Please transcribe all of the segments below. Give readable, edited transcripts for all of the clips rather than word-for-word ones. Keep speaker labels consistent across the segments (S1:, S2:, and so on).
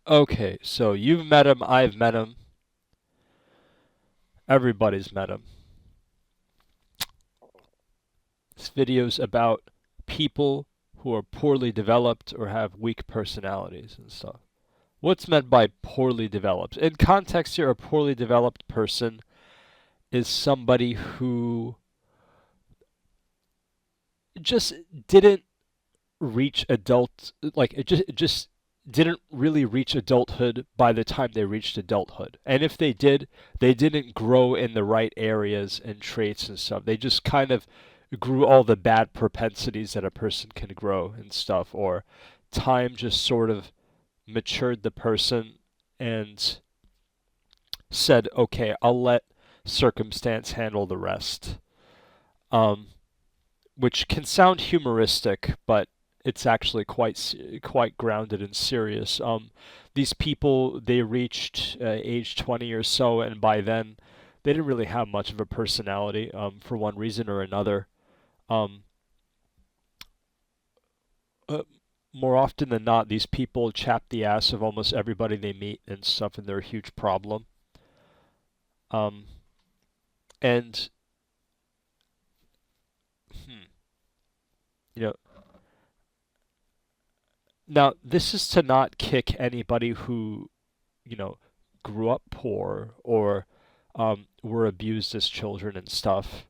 S1: Okay, so you've met him, I've met him, everybody's met him. This video's about people who are poorly developed or have weak personalities and stuff. What's meant by poorly developed? In context here, a poorly developed person is somebody who just didn't reach adult, like it just didn't really reach adulthood by the time they reached adulthood. And if they did, they didn't grow in the right areas and traits and stuff. They just kind of grew all the bad propensities that a person can grow and stuff, or time just sort of matured the person and said, okay, I'll let circumstance handle the rest. Um, which can sound humoristic, but it's actually quite grounded and serious. These people, they reached age 20 or so, and by then they didn't really have much of a personality, for one reason or another. Um, uh, More often than not, these people chap the ass of almost everybody they meet and stuff, and they're a huge problem. Um, and hmm, you know, now this is to not kick anybody who you know, grew up poor or were abused as children and stuff.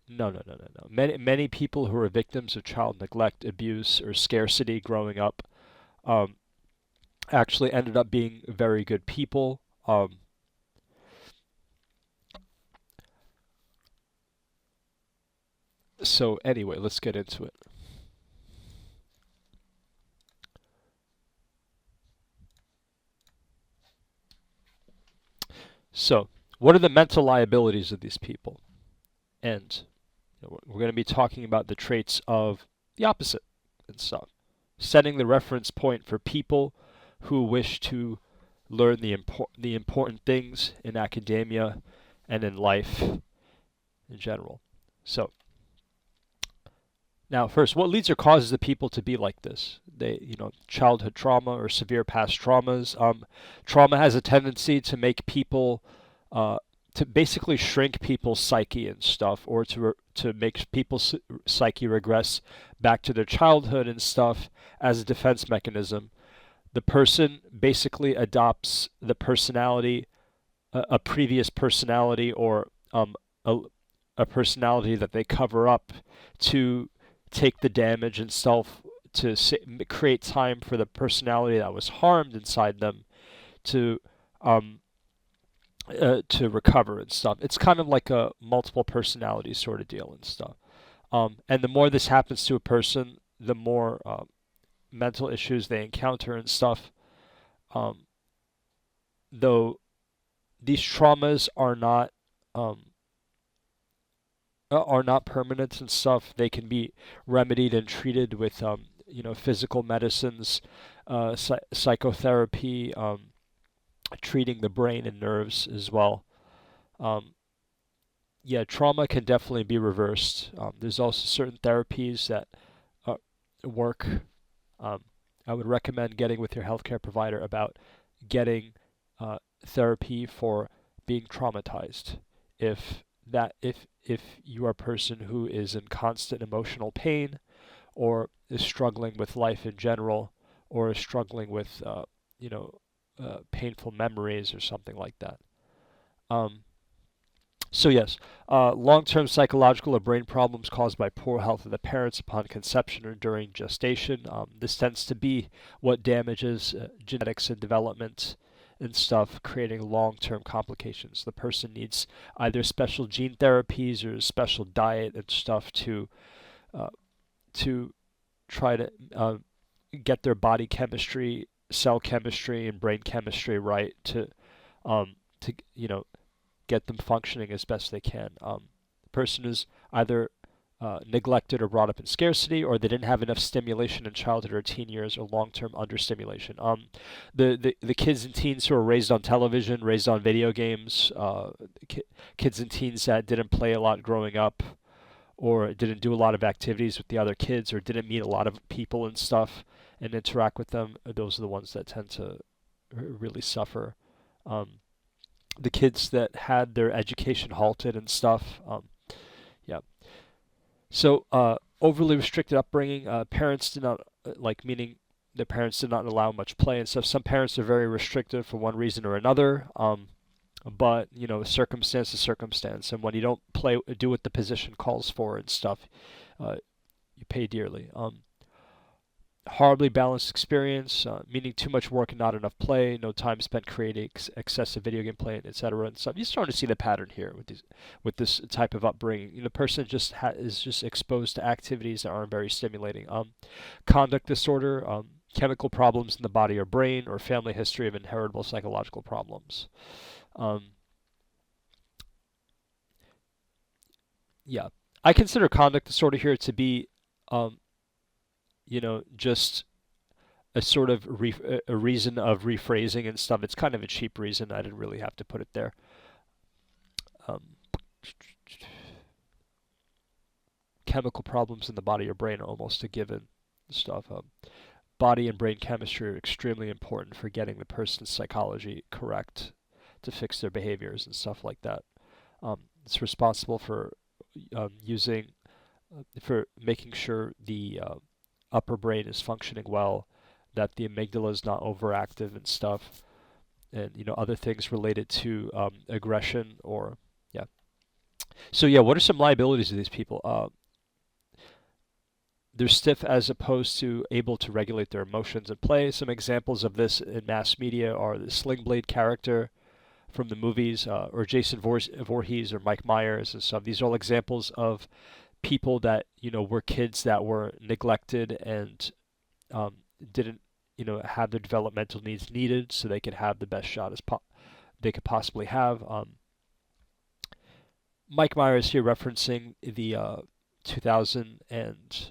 S1: No, no, no, no, no. Many people who are victims of child neglect, abuse, or scarcity growing up um, actually ended up being very good people. So anyway, let's get into it. So, what are the mental liabilities of these people? And we're going to be talking about the traits of the opposite and stuff. Setting the reference point for people who wish to learn the important things in academia and in life in general. So, now first, what leads or causes the people to be like this? Childhood trauma or severe past traumas. Trauma has a tendency to make people uh, to basically shrink people's psyche and stuff, or to make people's psyche regress back to their childhood and stuff as a defense mechanism. The person basically adopts the personality, a previous personality, or a, a personality that they cover up to take the damage and self to create time for the personality that was harmed inside them to um, to recover and stuff. It's kind of like a multiple personality sort of deal and stuff. And the more this happens to a person, the more mental issues they encounter and stuff. Um, though these traumas um, are not permanent and stuff. They can be remedied and treated with physical medicines, psychotherapy, treating the brain and nerves as well. Um, yeah, trauma can definitely be reversed. There's also certain therapies that uh, work. Um, I would recommend getting with your healthcare provider about getting therapy for being traumatized. If you are a person who is in constant emotional pain, or is struggling with life in general, or is struggling with you know painful memories or something like that. Um, so yes, long-term psychological or brain problems caused by poor health of the parents upon conception or during gestation. This tends to be what damages genetics and development and stuff, creating long-term complications. The person needs either special gene therapies or special diet and stuff uh, to try to get their body chemistry, cell chemistry, and brain chemistry right to get them functioning as best they can. The person is either neglected or brought up in scarcity, or they didn't have enough stimulation in childhood or teen years, or long-term understimulation. The kids and teens who are raised on television, raised on video games, kids and teens that didn't play a lot growing up, or didn't do a lot of activities with the other kids, or didn't meet a lot of people and stuff and interact with them, those are the ones that tend to really suffer. Um, the kids that had their education halted and stuff. Yeah. So, overly restricted upbringing. Parents did not meaning the parents did not allow much play and stuff. Some parents are very restrictive for one reason or another. But circumstance to circumstance, and when you don't do what the position calls for and stuff, uh, you pay dearly. Horribly balanced experience, meaning too much work and not enough play, no time spent creating excessive video game play, etc. and stuff. You're starting to see the pattern here with this type of upbringing. The person just is just exposed to activities that aren't very stimulating. Conduct disorder, chemical problems in the body or brain, or family history of inheritable psychological problems. Um, yeah, I consider conduct disorder here to be, um, just a sort of a reason of rephrasing and stuff. It's kind of a cheap reason. I didn't really have to put it there. Um, chemical problems in the body or brain are almost a given stuff. Body and brain chemistry are extremely important for getting the person's psychology correct to fix their behaviors and stuff like that. It's responsible for using for making sure the upper brain is functioning well, that the amygdala is not overactive and stuff, and other things related to aggression or yeah. So yeah, what are some liabilities of these people? They're stiff as opposed to able to regulate their emotions and play. Some examples of this in mass media are the Sling Blade character from the movies, or Jason Voorhees or Mike Myers and stuff. These are all examples of people that were kids that were neglected and didn't have their developmental needs needed so they could have the best shot they could possibly have. Mike Myers here referencing the 2000 and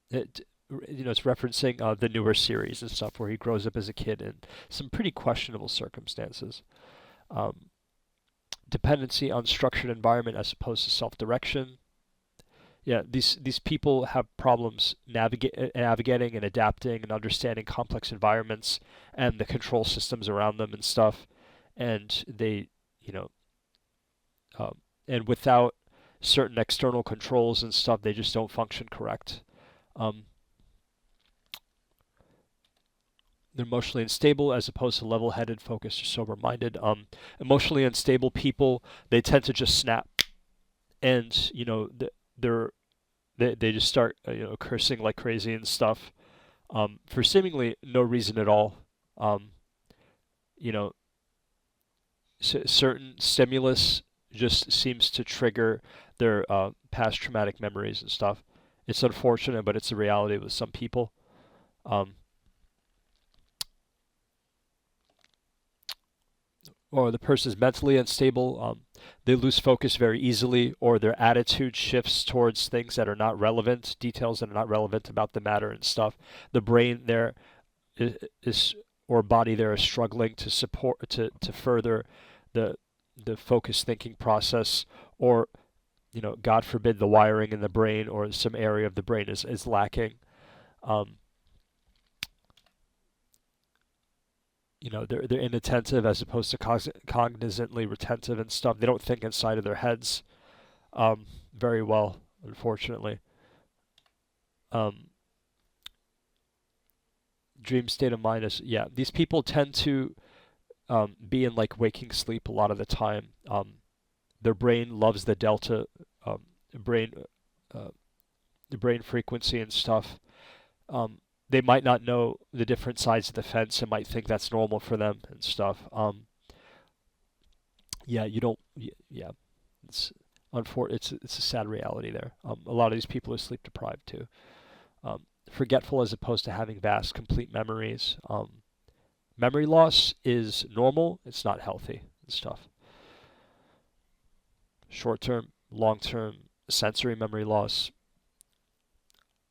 S1: it's referencing the newer series and stuff where he grows up as a kid in some pretty questionable circumstances. Um, Dependency on structured environment as opposed to self-direction. Yeah, these people have problems navigating and adapting and understanding complex environments and the control systems around them and stuff, and they, you know, um, and without certain external controls and stuff, they just don't function correct. Um, they're emotionally unstable as opposed to level-headed, focused, or sober-minded. Emotionally unstable people, they tend to just snap, and they're they just start cursing like crazy and stuff, for seemingly no reason at all. Um, you know, certain stimulus just seems to trigger their past traumatic memories and stuff. It's unfortunate, but it's a reality with some people. Um, or the person is mentally unstable. They lose focus very easily, or their attitude shifts towards things that are not relevant, details that are not relevant about the matter and stuff. The brain there is or body there is struggling to support to further the focused thinking process, or God forbid, the wiring in the brain or some area of the brain is lacking. Um, they're inattentive as opposed to cognizantly retentive and stuff. They don't think inside of their heads very well, unfortunately. Um, Dream state of mind is, yeah, these people tend to be in like waking sleep a lot of the time. Their brain loves the delta brain uh, the brain frequency and stuff. They might not know the different sides of the fence and might think that's normal for them and stuff. Yeah, you don't. Yeah, it's it's a sad reality there. A lot of these people are sleep deprived too. Forgetful as opposed to having vast, complete memories. Memory loss is normal. It's not healthy and stuff. Short-term, long-term sensory memory loss,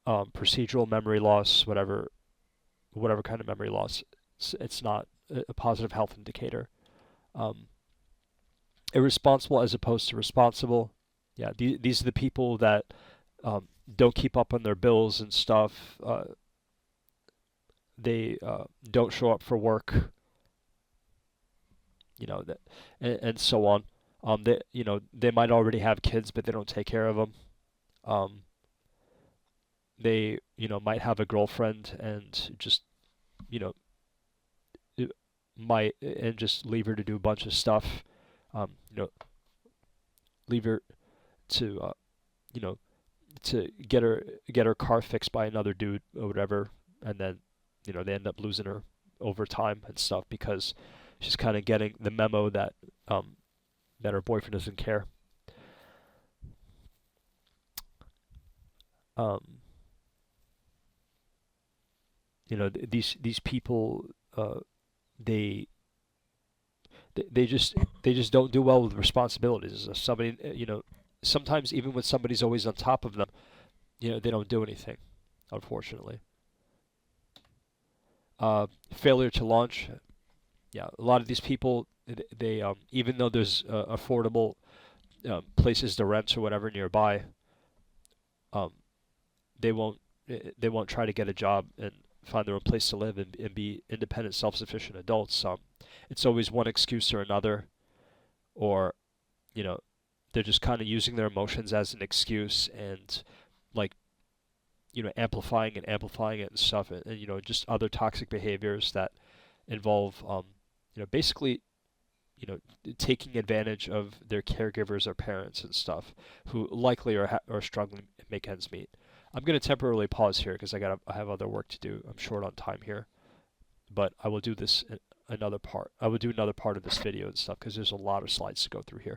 S1: procedural memory loss, whatever kind of memory loss. It's not a positive health indicator. Um, Irresponsible as opposed to responsible. Yeah, these are the people that don't keep up on their bills and stuff. They don't show up for work. that, and so on. They, they might already have kids, but they don't take care of them. Um, they, might have a girlfriend and just, you know, might and just leave her to do a bunch of stuff. Um, you know, leave her to, you know, to get her car fixed by another dude or whatever, and then, they end up losing her over time and stuff because she's kind of getting the memo that um, that her boyfriend doesn't care. Um, these people, uh, they they just don't do well with responsibilities. If somebody, sometimes even when somebody's always on top of them, they don't do anything, unfortunately. Failure to launch. Yeah, a lot of these people, they even though there's affordable places to rent or whatever nearby, um, they won't they won't try to get a job and find their own place to live and be independent, self-sufficient adults. It's always one excuse or another, or you know, they're just kind of using their emotions as an excuse and like amplifying it and stuff, and just other toxic behaviors that involve basically taking advantage of their caregivers or parents and stuff who likely are struggling to make ends meet. I'm going to temporarily pause here because I have other work to do. I'm short on time here, but I will do this another part. I will do another part of this video and stuff because there's a lot of slides to go through here.